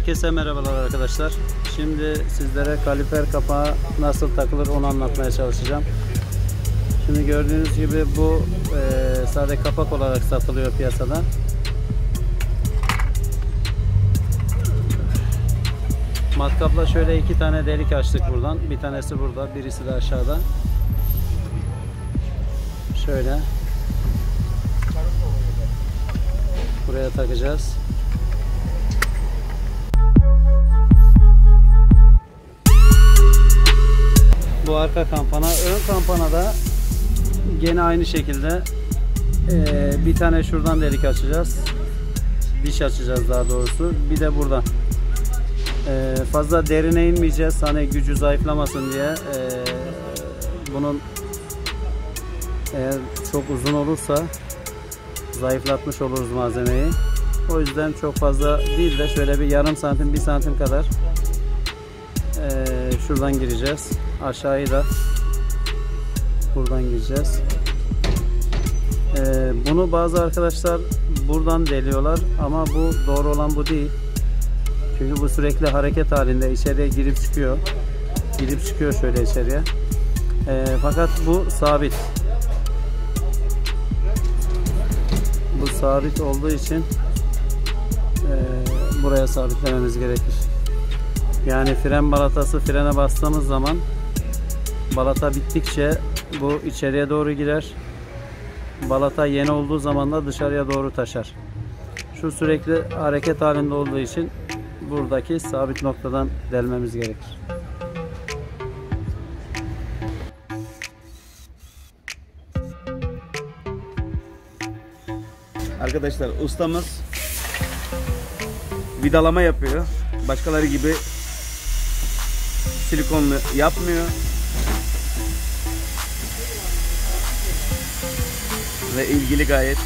Herkese merhabalar arkadaşlar. Şimdi sizlere kaliper kapağı nasıl takılır onu anlatmaya çalışacağım. Şimdi gördüğünüz gibi bu sade kapak olarak satılıyor piyasada. Matkapla şöyle iki tane delik açtık buradan. Bir tanesi burada, birisi de aşağıda. Şöyle. Buraya takacağız. Bu arka kampana. Ön kampanada gene aynı şekilde bir tane şuradan delik açacağız. Diş açacağız daha doğrusu. Bir de burada. Fazla derine inmeyeceğiz. Hani gücü zayıflamasın diye. Bunun eğer çok uzun olursa zayıflatmış oluruz malzemeyi. O yüzden çok fazla değil de şöyle bir yarım santim, bir santim kadar şuradan gireceğiz. Aşağıyı da buradan gireceğiz. Bunu bazı arkadaşlar buradan deliyorlar ama bu doğru olan bu değil. Çünkü bu sürekli hareket halinde içeriye girip çıkıyor. Girip çıkıyor şöyle içeriye. Fakat bu sabit. Bu sabit olduğu için buraya sabitlememiz gerekir. Yani fren balatası, frene bastığımız zaman balata bittikçe bu içeriye doğru girer. Balata yeni olduğu zaman da dışarıya doğru taşar. Şu sürekli hareket halinde olduğu için buradaki sabit noktadan delmemiz gerekir. Arkadaşlar ustamız vidalama yapıyor. Başkaları gibi silikonlu yapmıyor. Ve ilgili gayet.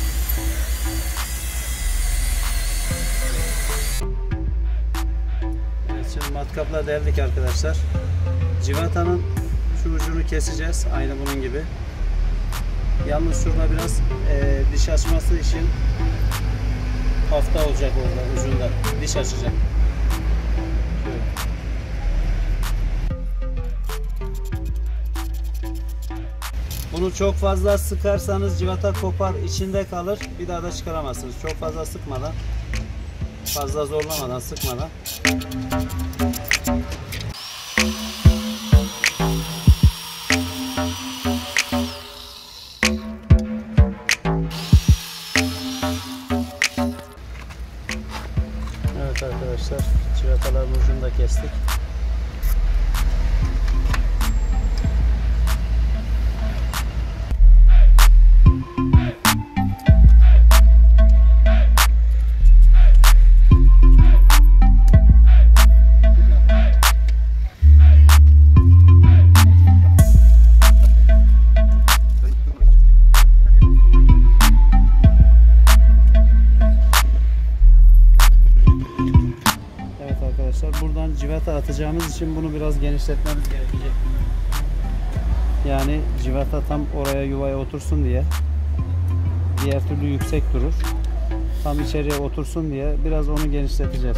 Evet, şimdi matkapla deldik arkadaşlar. Civatanın şu ucunu keseceğiz. Aynı bunun gibi. Yalnız şurada biraz diş açması için hafta olacak orada ucunda. Diş açacak. Şöyle. Bunu çok fazla sıkarsanız civata kopar, içinde kalır. Bir daha da çıkaramazsınız. Çok fazla sıkmadan, fazla zorlamadan, sıkmadan. Evet arkadaşlar, civataların ucunu da kestik. Buradan civata atacağımız için bunu biraz genişletmemiz gerekecek. Yani civata tam oraya, yuvaya otursun diye. Diğer türlü yüksek durur. Tam içeriye otursun diye biraz onu genişleteceğiz.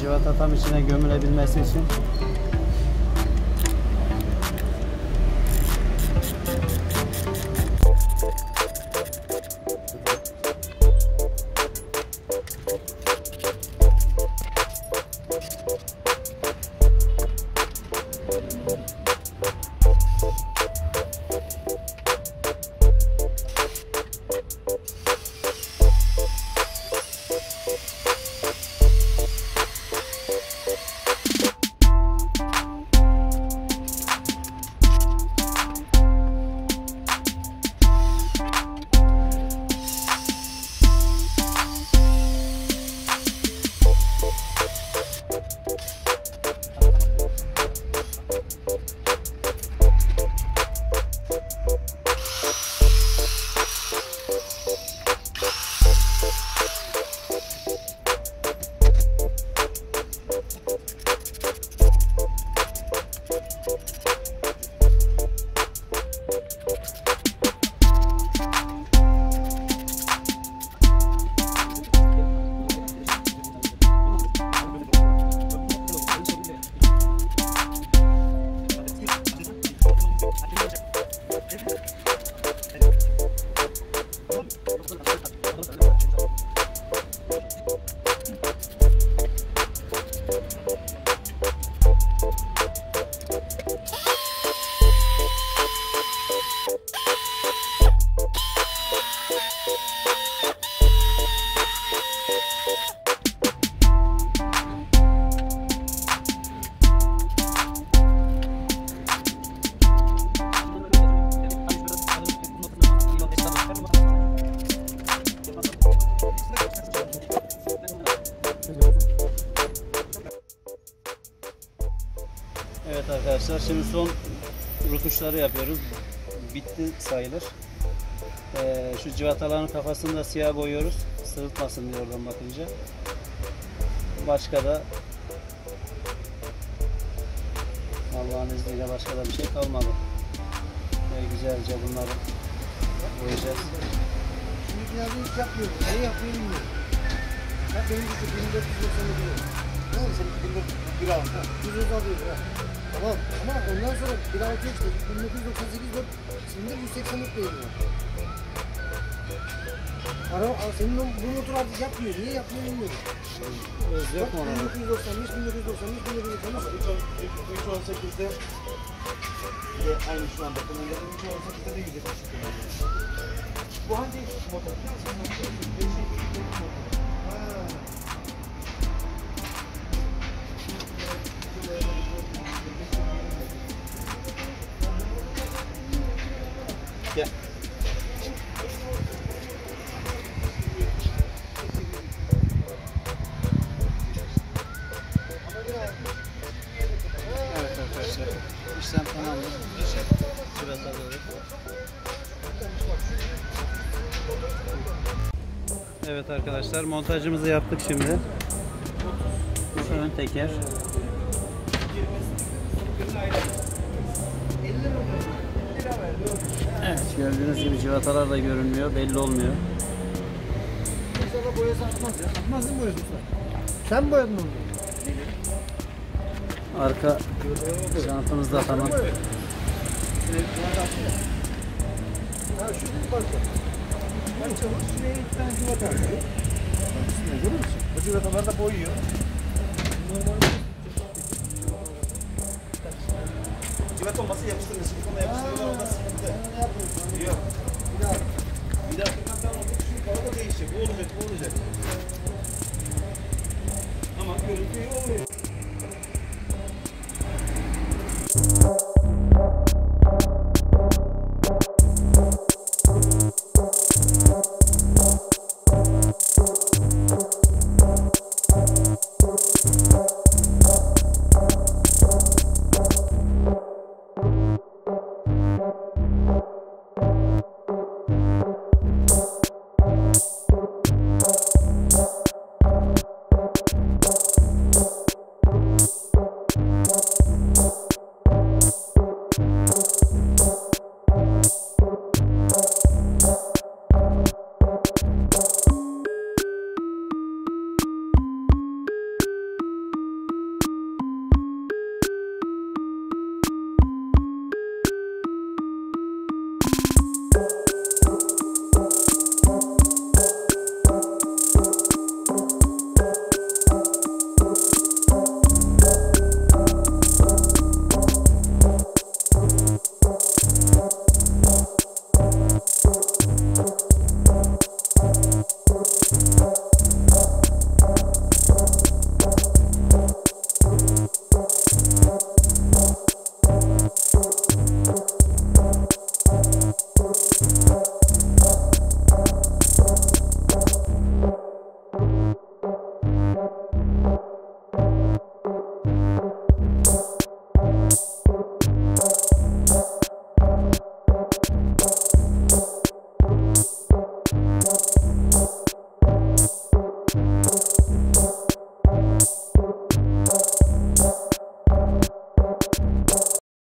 Civata tam içine gömülebilmesi için Evet arkadaşlar, şimdi son rutuşları yapıyoruz. Bitti sayılır. Şu civataların kafasını da siyah boyuyoruz. Sırıtmasın diye oradan bakınca. Başka da Allah'ın izniyle başka da bir şey kalmadı. Böyle güzelce bunları boyayacağız. Şimdikilerde hiç yapmıyorum. Ne yapayım bilmiyorum. Ha benim gibi 1490 lira. Ne oldu senin 1400 lira aldı? 100 lira alıyor. Tamam ama ondan sonra 1.6'ya çıktı. 1998 4 şimdi 180'lik veriyor. Senin bu motor artık yapmıyor. Niye yapmıyor bilmiyorum. Yok mu ona? 1995, 1995, 1995. 3.18'de aynı şu anda kullanıyorum. 3.18'de de 170 kullanıyorum. Bu hangi motor? Gel. Evet arkadaşlar, işlem tamamdır. Şurası doğru. Evet arkadaşlar, montajımızı yaptık şimdi. Ön teker. Evet, gördüğünüz gibi civatalar da görünmüyor, belli olmuyor. İnşallah boyası atmaz ya. Atmaz değil mi boyası? Sen boyadın onu. Arka jantımız da tamam. Ha şu bir parça. Parça var. Şuraya 2 tane civata atıyor. Bak görüyor musun? O civatalar da boyuyor. Civat olması yapıştırılır. Silikona yapıştırıyorlar, onda sıkıntı. Yok. Bir daha kırmaktan olacak, şu kolu da değişecek. Bu olacak, bu olacak. Ama görüntü iyi oluyor.